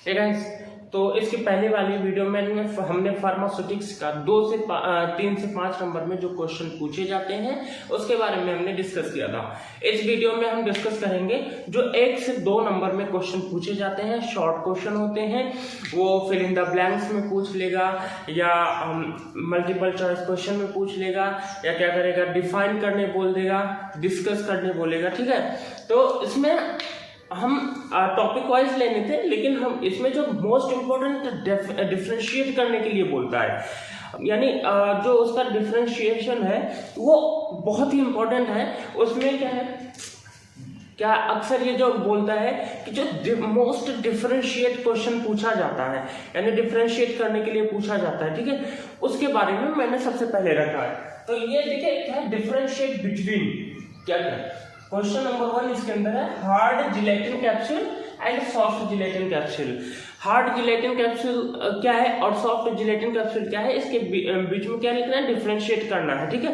Hey guys, तो इसकी पहले वाली वीडियो में हमने फार्मास्यूटिक्स का 3 से 5 नंबर में जो क्वेश्चन पूछे जाते हैं उसके बारे में हमने डिस्कस किया था। इस वीडियो में हम डिस्कस करेंगे जो 1 से 2 नंबर में क्वेश्चन पूछे जाते हैं, शॉर्ट क्वेश्चन होते हैं, वो फिल इन द ब्लैंक्स में पूछ लेगा या मल्टीपल चॉइस क्वेश्चन में पूछ लेगा या क्या करेगा, डिफाइन करने बोल देगा, डिस्कस करने बोलेगा। ठीक है, तो इसमें हम टॉपिक वाइज लेने थे, लेकिन हम इसमें जो मोस्ट इम्पोर्टेंट डिफरेंशिएट करने के लिए बोलता है, यानी जो उसका डिफरेंशिएशन है वो बहुत ही इम्पोर्टेंट है। उसमें क्या है, क्या अक्सर ये जो बोलता है कि जो मोस्ट डिफरेंशिएट क्वेश्चन पूछा जाता है, यानी डिफरेंशिएट करने के लिए पूछा जाता है, ठीक है, उसके बारे में मैंने सबसे पहले रखा है। तो ये देखिए क्या है, डिफरेंशिएट बिटवीन, क्या है क्वेश्चन नंबर 1 इसके अंदर है hard gelatin capsule and soft gelatin capsule. Hard gelatin capsule क्या है और सॉफ्ट जिलेटिन कैप्सूल क्या है, इसके बीच में क्या लिखना है, डिफरेंशिएट करना है। ठीक है,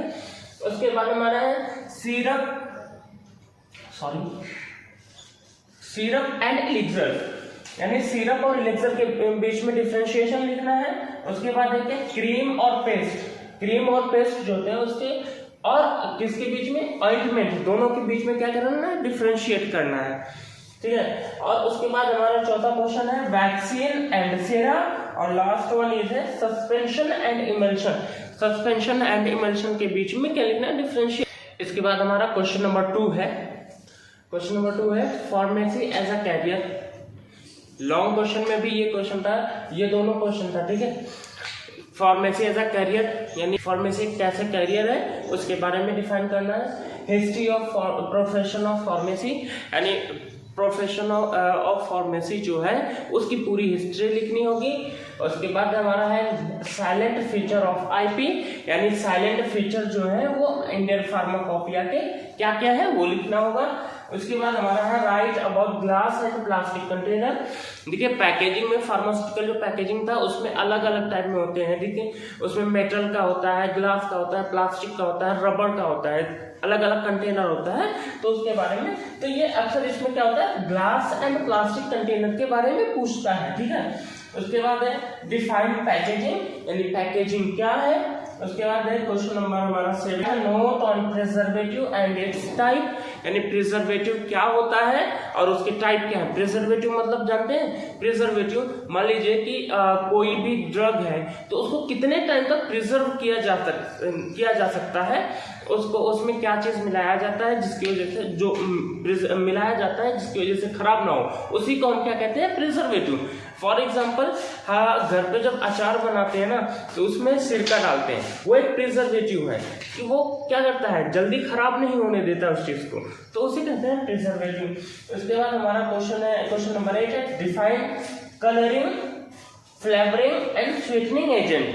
उसके बाद हमारा है सिरप एंड एलिक्सर, यानी सिरप और एलिक्सर के बीच में डिफरेंशिएशन लिखना है। उसके बाद है क्रीम और पेस्ट, क्रीम और पेस्ट जो होते हैं उसके और किसके बीच में, ऑइंटमेंट, दोनों के बीच में क्या करना है, डिफरेंशिएट करना है। ठीक है, और उसके बाद हमारा चौथा क्वेश्चन है वैक्सीन एंड सेरा, और लास्ट वन इज है suspension and emulsion. Suspension and emulsion के बीच में क्या लिखना है, डिफरेंशिएट। इसके बाद हमारा क्वेश्चन नंबर 2 है, क्वेश्चन नंबर 2 है pharmacy as a career. Long question में भी ये क्वेश्चन था, ये दोनों क्वेश्चन था। ठीक है, फार्मेसी एज अ कैरियर, यानी फार्मेसी कैसे कैरियर है उसके बारे में डिफाइन करना है। History of profession of pharmacy, यानी प्रोफेशन ऑफ फार्मेसी जो है उसकी पूरी हिस्ट्री लिखनी होगी। उसके बाद हमारा है साइलेंट फीचर ऑफ आईपी, यानी साइलेंट फीचर जो है वो इंडियन फार्माकोपिया के क्या क्या है वो लिखना होगा। उसके बाद हमारा है right about glass and plastic container. देखिए पैकेजिंग में, फार्मास्यूटिकल जो पैकेजिंग था उसमें अलग अलग टाइप में होते हैं। देखिए उसमें मेटल का होता है, ग्लास का होता है, प्लास्टिक का होता है, रबर का होता है, अलग अलग कंटेनर होता है। तो उसके बारे में, तो ये अक्सर इसमें क्या होता है, ग्लास एंड प्लास्टिक कंटेनर के बारे में पूछता है। ठीक है, उसके बाद है डिफाइन पैकेजिंग, यानी पैकेजिंग क्या है। उसके बाद है क्वेश्चन नंबर हमारा 7, note on preservative and it's type, यानी प्रिजर्वेटिव क्या होता है और उसके टाइप क्या है। प्रिजर्वेटिव मतलब जानते हैं, प्रिजर्वेटिव मान लीजिए कि कोई भी ड्रग है तो उसको कितने टाइम तक प्रिजर्व किया जा सकता है, उसको उसमें क्या चीज मिलाया जाता है जिसकी वजह से, जो मिलाया जाता है जिसकी वजह से खराब ना हो, उसी को हम क्या कहते हैं, प्रिजर्वेटिव। फॉर एग्जाम्पल, हाँ घर पे जब अचार बनाते हैं ना तो उसमें सिरका डालते हैं, वो एक प्रिजर्वेटिव है कि वो क्या करता है, जल्दी खराब नहीं होने देता उस चीज को, तो उसे कहते हैं प्रिजर्वेटिव। उसके बाद हमारा क्वेश्चन है, क्वेश्चन नंबर 8 है define colouring, flavouring and sweetening agent.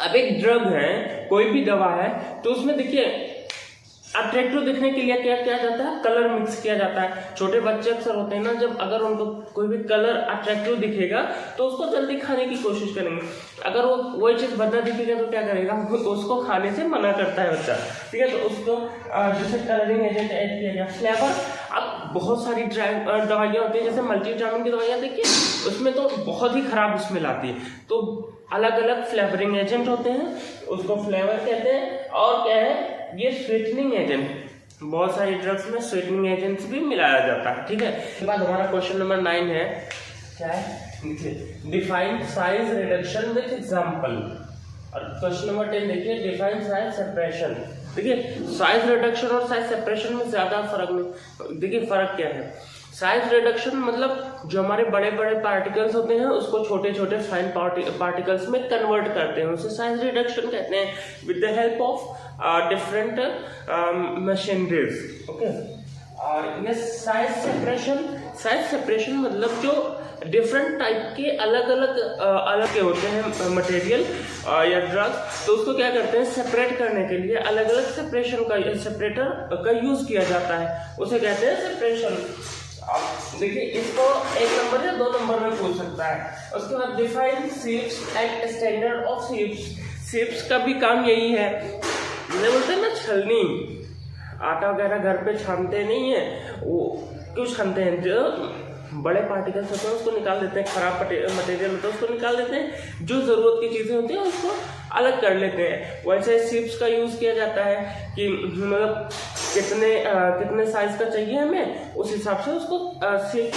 अब एक ड्रग है, कोई भी दवा है, तो उसमें देखिए अट्रैक्टिव दिखने के लिए क्या किया जाता है, कलर मिक्स किया जाता है। छोटे बच्चे अक्सर होते हैं ना, जब अगर उनको कोई भी कलर अट्रैक्टिव दिखेगा तो उसको जल्दी खाने की कोशिश करेंगे। अगर वो वही चीज बदला दिखेगा तो क्या करेगा, उसको खाने से मना करता है बच्चा। ठीक है, तो उसको जैसे कलरिंग एजेंट ऐड किया गया। फ्लेवर, अब बहुत सारी दवाइयाँ होती है, जैसे मल्टीविटामिन की दवाइयाँ देखिए उसमें तो बहुत ही खराब स्मेल आती है, तो अलग अलग फ्लेवरिंग एजेंट होते हैं, उसको फ्लेवर कहते हैं। और क्या है, ये स्वीटनिंग एजेंट, बहुत सारी ड्रग्स में स्वीटनिंग एजेंट्स भी मिलाया जाता है। ठीक है, इसके बाद हमारा क्वेश्चन नंबर 9 है, क्या है, define size reduction with example. और क्वेश्चन नंबर 10 देखिए डिफाइन साइज सेपरेशन। देखिए साइज रिडक्शन और साइज सेपरेशन में ज्यादा फर्क नहीं। देखिए फर्क क्या है, साइज रिडक्शन मतलब जो हमारे बड़े बड़े पार्टिकल्स होते हैं उसको छोटे छोटे फाइन पार्टिकल्स में कन्वर्ट करते हैं, उसे साइज रिडक्शन कहते हैं with the help of different machineries. Okay, और ये साइज सेपरेशन मतलब जो डिफरेंट टाइप के अलग अलग होते हैं मटेरियल या ड्रग, तो उसको क्या करते हैं, सेपरेट करने के लिए अलग अलग सेपरेटर का यूज किया जाता है, उसे कहते हैं सेपरेशन। देखिए इसको 1 नंबर या 2 नंबर में पूछ सकता है। उसके बाद define shapes and standard of shapes का भी काम यही है, जैसे बोलते हैं ना छलनी, आटा वगैरह घर पे छानते नहीं है, वो क्यों छानते हैं, जो बड़े पार्टिकल्स होते हैं उसको निकाल देते हैं, खराब मटेरियल होता है उसको निकाल देते हैं, जो ज़रूरत की चीज़ें होती हैं उसको अलग कर लेते हैं। वैसे शिप्स का यूज़ किया जाता है कि मतलब कितने साइज का चाहिए हमें, उस हिसाब से उसको शिप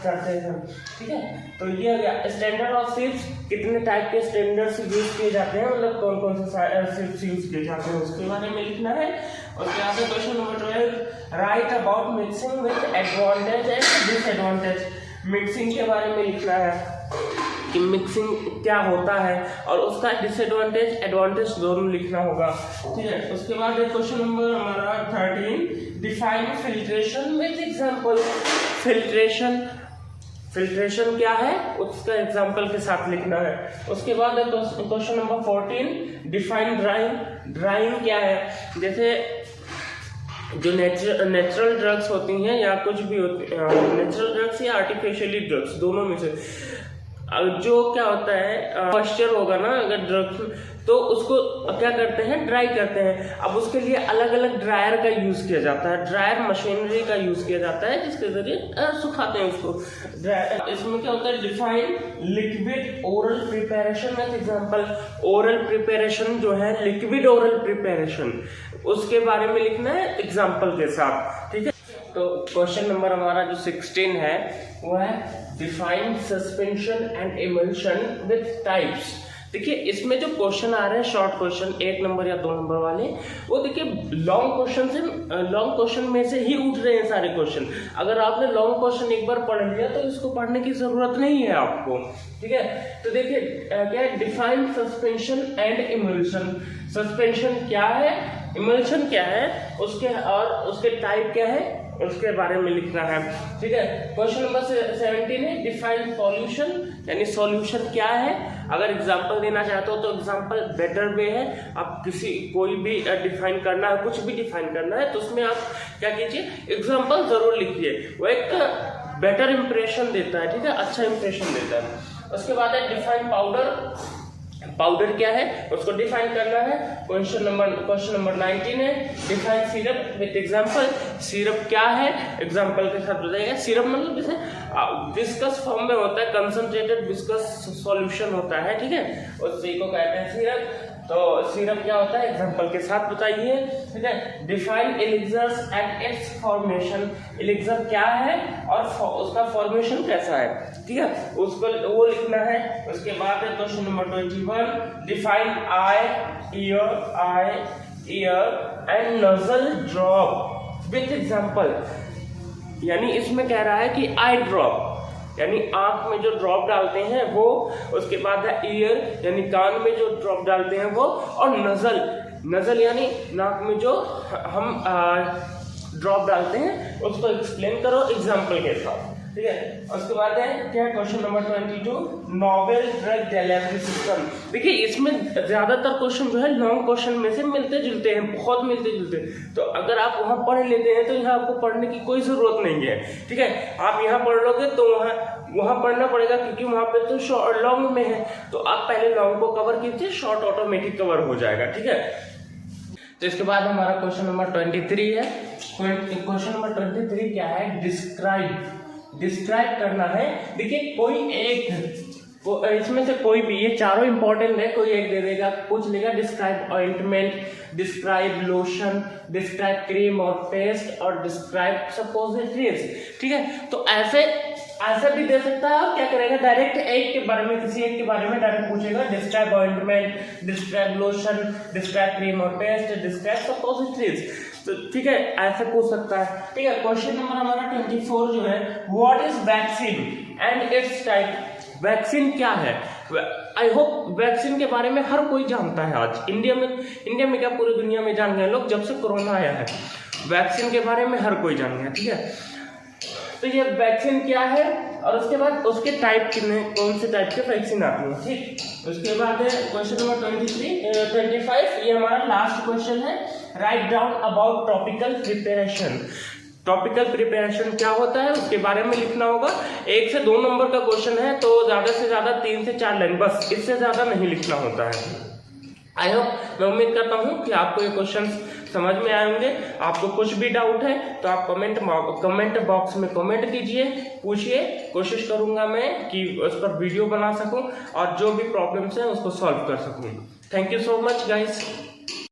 करते हैं हम, ठीक है। तो ये हो गया स्टैंडर्ड ऑफ शिप्स, कितने टाइप के स्टैंडर्ड्स यूज किए जाते हैं, मतलब कौन कौन से शिप्स यूज किए जाते हैं उसके बारे में लिखना है। उसके बाद question number 12, right about mixing with advantage and disadvantage. Mixing के बारे में लिखना है कि मिक्सिंग क्या होता है और उसका डिसएडवांटेज एडवांटेज दोनों लिखना होगा, ठीक है। उसके बाद क्वेश्चन नंबर हमारा 13, define filtration with example. Filtration क्या है उसका एग्जांपल के साथ लिखना है। उसके बाद क्वेश्चन नंबर 14, डिफाइन ड्राइंग क्या है। जैसे जो नेचुरल ड्रग्स होती हैं या कुछ भी होती नेचुरल ड्रग्स या आर्टिफिशियली ड्रग्स, दोनों में से जो क्या होता है मॉइस्चर होगा ना अगर ड्रग्स, तो उसको क्या करते हैं ड्राई करते हैं। अब उसके लिए अलग अलग ड्रायर का यूज़ किया जाता है, ड्रायर मशीनरी का यूज़ किया जाता है जिसके जरिए सुखाते हैं उसको। इसमें क्या होता है, define liquid oral preparation with example. Oral preparation जो है लिक्विड ओरल प्रिपरेशन, उसके बारे में लिखना है एग्जांपल के साथ, ठीक है। तो क्वेश्चन नंबर हमारा जो 16 है वो है define suspension and emulsion with types. देखिए इसमें जो क्वेश्चन आ रहे हैं शॉर्ट क्वेश्चन 1 नंबर या 2 नंबर वाले, वो देखिए लॉन्ग क्वेश्चन में से ही उठ रहे हैं सारे क्वेश्चन। अगर आपने लॉन्ग क्वेश्चन एक बार पढ़ लिया तो इसको पढ़ने की जरूरत नहीं है आपको, ठीक है। तो देखिए क्या है, define suspension and emulsion. Suspension क्या है, इमल्शन क्या है, उसके टाइप क्या है उसके बारे में लिखना है, ठीक है। क्वेश्चन नंबर 17 है डिफाइन सॉल्यूशन, यानी सॉल्यूशन क्या है। अगर एग्जांपल देना चाहते हो तो एग्जांपल बेटर वे है। आप कोई भी डिफाइन करना है, कुछ भी डिफाइन करना है तो उसमें आप क्या कीजिए एग्जांपल जरूर लिखिए, वो एक बेटर इंप्रेशन देता है, ठीक है, अच्छा इंप्रेशन देता है। उसके बाद है डिफाइन पाउडर। पाउडर क्या है उसको डिफाइन करना है। क्वेश्चन नंबर 19 है define syrup with example. Syrup क्या है एग्जांपल के साथ बताइएगा। सिरप मतलब जैसे विस्कस फॉर्म में होता है, कंसंट्रेटेड विस्कस सॉल्यूशन होता है, ठीक है, उसी को कहते हैं सिरप। तो सिरप क्या होता है एग्जांपल के साथ बताइए, ठीक है। Define elixirs and it's formation. Elixir क्या है और उसका फॉर्मेशन कैसा है, ठीक है, उसको वो लिखना है। उसके बाद है question number 21, define eye ear and nasal drop with example. यानी इसमें कह रहा है कि आई ड्रॉप यानी आंख में जो ड्रॉप डालते हैं वो, उसके बाद है ईयर यानी कान में जो ड्रॉप डालते हैं वो, और नजल यानी नाक में जो हम ड्रॉप डालते हैं उसको एक्सप्लेन करो एग्जांपल के साथ, ठीक है। उसके बाद है क्या question number 22, novel drug delivery system. देखिए इसमें ज्यादातर क्वेश्चन जो है लॉन्ग क्वेश्चन में से मिलते जुलते हैं, बहुत मिलते जुलते हैं। तो अगर आप वहाँ पढ़ लेते हैं तो यहाँ आपको पढ़ने की कोई जरूरत नहीं है, ठीक है। आप यहाँ पढ़ लोगे तो वहाँ पढ़ना पड़ेगा क्योंकि वहाँ पे तो लॉन्ग में है। तो आप पहले लॉन्ग को कवर कीजिए, शॉर्ट ऑटोमेटिक कवर हो जाएगा, ठीक है। तो इसके बाद हमारा क्वेश्चन नंबर 23 है। क्वेश्चन नंबर 23 क्या है, डिस्क्राइब करना है। देखिए कोई एक इसमें से कोई भी, ये चारों इंपॉर्टेंट है, कोई एक दे देगा, पूछ लेगा describe ointment, describe lotion, describe cream और पेस्ट और डिस्क्राइब सपोजिटरीज, ठीक है। तो ऐसे भी दे सकता है। और क्या करेगा डायरेक्ट एक के बारे में, किसी एक के बारे में डायरेक्ट पूछेगा, describe ointment, describe lotion, describe cream और पेस्ट, डिस्क्राइब सपोजिटरीज, तो ठीक है ऐसे पूछ सकता है, ठीक है। क्वेश्चन नंबर हमारा 24 जो है, what is vaccine and it's type. Vaccine क्या है, आई होप वैक्सीन के बारे में हर कोई जानता है आज। इंडिया में क्या पूरी दुनिया में जान गए लोग, जब से कोरोना आया है वैक्सीन के बारे में हर कोई जान गया, ठीक है। तो ये वैक्सीन क्या है और उसके बाद उसके टाइप कितने, कौन से टाइप के वैक्सीन आते हैं, ठीक। उसके बाद है क्वेश्चन नंबर 25, ये हमारा लास्ट क्वेश्चन है, write down about topical preparation. Topical preparation क्या होता है उसके बारे में लिखना होगा। 1 से 2 नंबर का क्वेश्चन है तो ज्यादा से ज्यादा 3 से 4 लाइन, बस इससे ज्यादा नहीं लिखना होता है। आई होप, मैं उम्मीद करता हूँ कि आपको ये क्वेश्चन समझ में आए होंगे। आपको कुछ भी डाउट है तो आप कमेंट बॉक्स में कमेंट कीजिए, पूछिए, कोशिश करूंगा मैं कि उस पर वीडियो बना सकूं और जो भी प्रॉब्लम्स हैं उसको सॉल्व कर सकूं। Thank you so much guys.